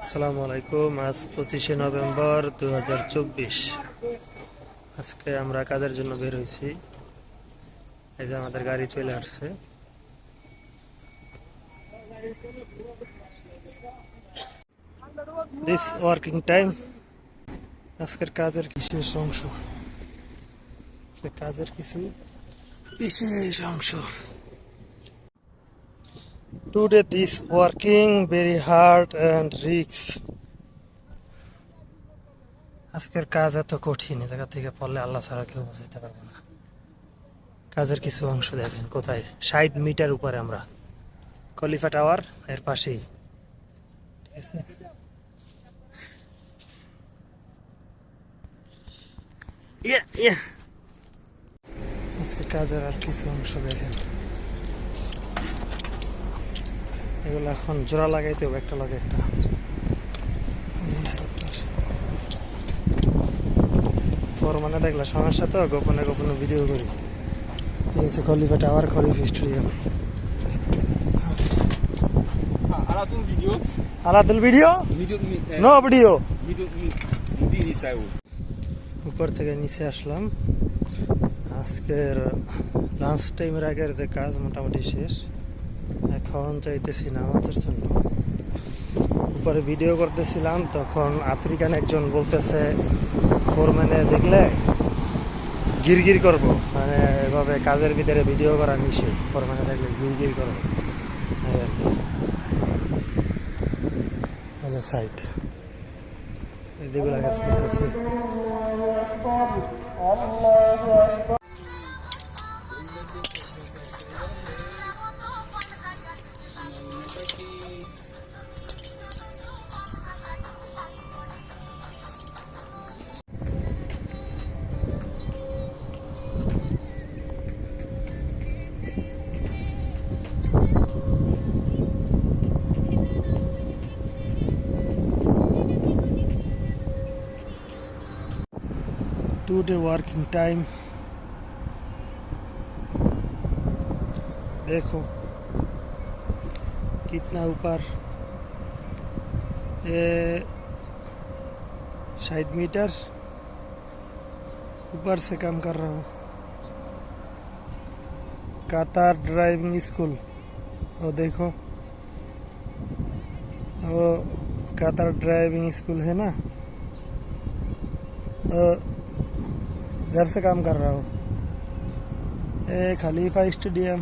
আসসালামু আলাইকুম। আজ 25শে নভেম্বর 2024। আজকে আমরা কাজের জন্য বের হয়েছি। এই যে আমাদের গাড়ি চলে আসছে। This working time. আজকের কাজের বিশেষ অংশ, কাজের কিছু বিশেষ অংশ। Today this working very hard and risk. আজকের কাজ এত কঠিন, এই জায়গা থেকে পড়লে আল্লাহ ছাড়া কেউ বোঝাইতে পারবে না। কাজের কিছু অংশ দেখেন কোথায়, 60 মিটার উপরে আমরা, খলিফা টাওয়ার এর পাশেই। ঠিক আছে, আজকে কাজের আর কিছু অংশ দেখেন, এগুলো এখন জোড়া লাগাইতে হবে, একটা লাগে একটা। মানে দেখলা সমস্যা, তো গোপনে গোপনে ভিডিও করি। এই হচ্ছে খলিফা টাওয়ার, খলিফা স্টেডিয়াম। আলাদুল ভিডিও, নো ভিডিও। উপর থেকে নিচে আসলাম। আজকের লাঞ্চ টাইমের আগের যে কাজ মোটামুটি শেষ। এখন চাইতেছি নামাজের জন্য। উপরে ভিডিও করতেছিলাম, তখন আফ্রিকান একজন বলতেছে ফোরম্যানে দেখলে গিরগির করবো, মানে এভাবে কাজের ভিতরে ভিডিও করা নিষেধ, ফোরম্যানে দেখলে গিরগির করবো। সাইড এদিকগুলো কাজ করতেছি। टुडे वर्किंग टाइम, देखो कितना ऊपर, ये 60 मीटर ऊपर से काम कर रहा हूँ। कातार ड्राइविंग स्कूल, वो देखो, वो कातार ड्राइविंग स्कूल है ना, इधर से काम कर रहा हूँ। खलीफा स्टेडियम।